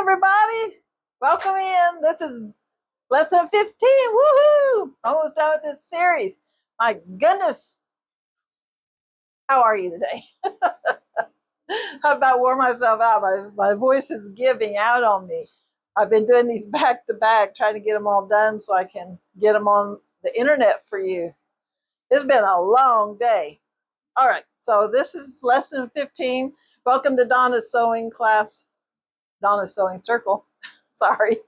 everybody. Welcome in. This is lesson 15. Woohoo! Almost done with this series. My goodness. How are you today? How about wore myself out? My voice is giving out on me. I've been doing these back to back, trying to get them all done so I can get them on the internet for you. It's been a long day. All right, so this is lesson 15. Welcome to Donna's sewing class, Donna's sewing circle. Sorry.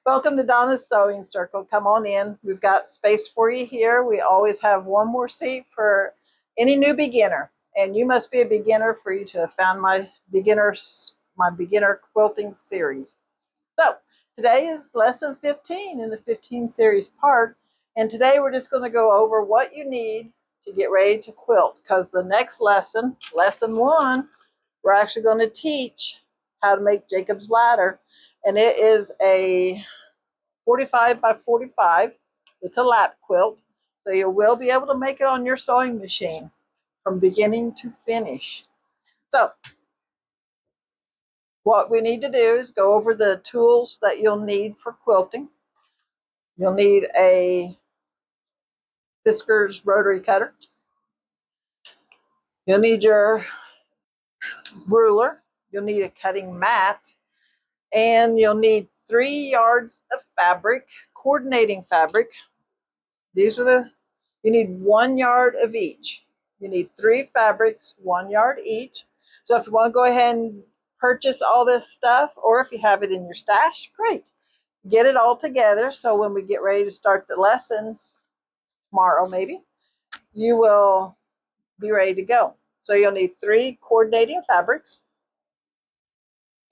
Welcome to Donna's Sewing Circle. Come on in. We've got space for you here. We always have one more seat for any new beginner. And you must be a beginner for you to have found my beginner quilting series. So today is lesson 15 in the 15 series part. And today we're just going to go over what you need to get ready to quilt. Because the next lesson, lesson 1, we're actually going to teach how to make Jacob's ladder. And it is a 45 by 45. It's a lap quilt, so you will be able to make it on your sewing machine from beginning to finish. So what we need to do is go over the tools that you'll need for quilting. You'll need a Fiskars rotary cutter. You'll need your ruler. You'll need a cutting mat. And you'll need 3 yards of fabric, coordinating fabric. You need 1 yard of each. You need 3 fabrics, 1 yard each. So if you want to go ahead and purchase all this stuff, or if you have it in your stash, great. Get it all together so when we get ready to start the lesson tomorrow maybe, you will be ready to go. So you'll need 3 coordinating fabrics.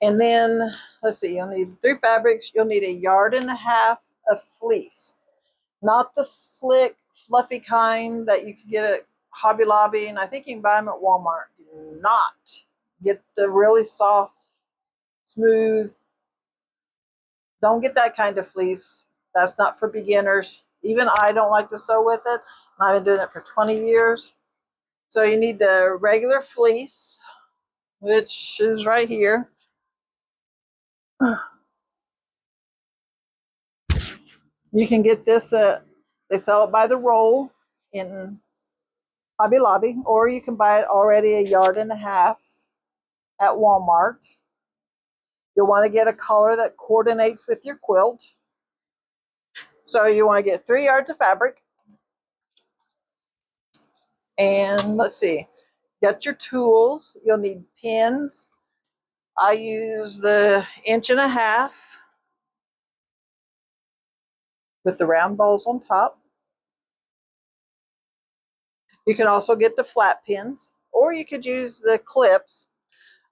And then, let's see, you'll need 3 fabrics. You'll need 1.5 yards of fleece. Not the slick, fluffy kind that you can get at Hobby Lobby, and I think you can buy them at Walmart. Do not get the really soft, smooth. Don't get that kind of fleece. That's not for beginners. Even I don't like to sew with it. I've been doing it for 20 years. So you need the regular fleece, which is right here. You can get this, they sell it by the roll in Hobby Lobby, or you can buy it already 1.5 yards at Walmart. You'll want to get a color that coordinates with your quilt. So you want to get 3 yards of fabric. And let's see, get your tools. You'll need pins. I use the 1.5 inch with the round balls on top. You can also get the flat pins, or you could use the clips.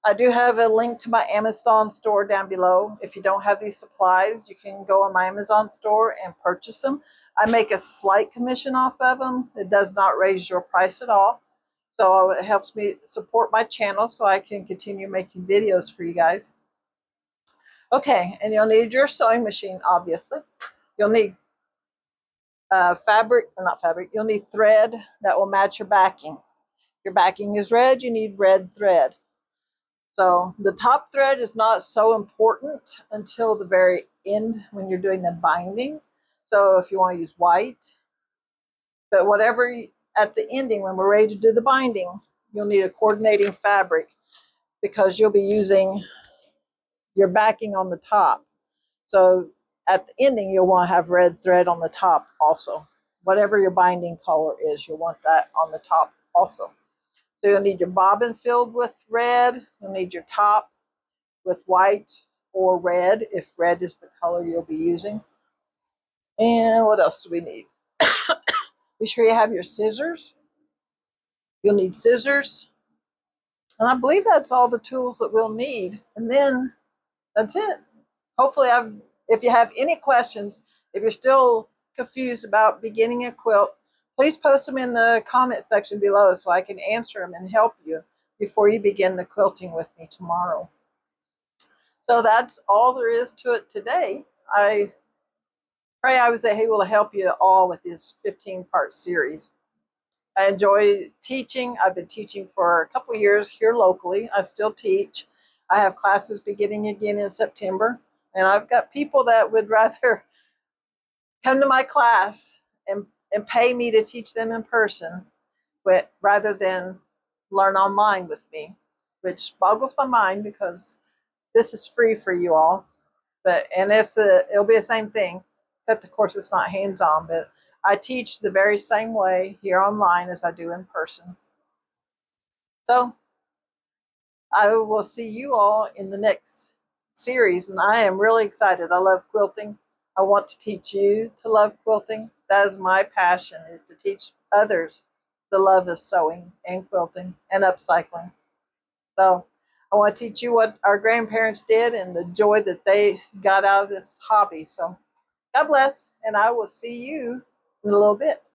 I do have a link to my Amazon store down below. If you don't have these supplies, you can go on my Amazon store and purchase them. I make a slight commission off of them. It does not raise your price at all. So it helps me support my channel so I can continue making videos for you guys. Okay, and you'll need your sewing machine, obviously. You'll need you'll need thread that will match your backing. If your backing is red, you need red thread. So the top thread is not so important until the very end when you're doing the binding. So if you want to use white, but whatever, at the ending when we're ready to do the binding, you'll need a coordinating fabric because you'll be using your backing on the top. So at the ending, you'll want to have red thread on the top also. Whatever your binding color is, you'll want that on the top also. So you'll need your bobbin filled with red. You'll need your top with white or red, if red is the color you'll be using. And what else do we need? Be sure you have your scissors. You'll need scissors. And I believe that's all the tools that we'll need. And then that's it. Hopefully, if you have any questions, if you're still confused about beginning a quilt, please post them in the comment section below so I can answer them and help you before you begin the quilting with me tomorrow. So that's all there is to it today. I pray I was able to help you all with this 15-part series. I enjoy teaching. I've been teaching for a couple of years here locally. I still teach. I have classes beginning again in September, and I've got people that would rather come to my class and pay me to teach them in person, but rather than learn online with me, which boggles my mind because this is free for you all. But and it'll be the same thing, except of course it's not hands-on, but I teach the very same way here online as I do in person. So I will see you all in the next series, and I am really excited. I love quilting. I want to teach you to love quilting. That is my passion, is to teach others the love of sewing and quilting and upcycling. So I want to teach you what our grandparents did and the joy that they got out of this hobby. So God bless, and I will see you in a little bit.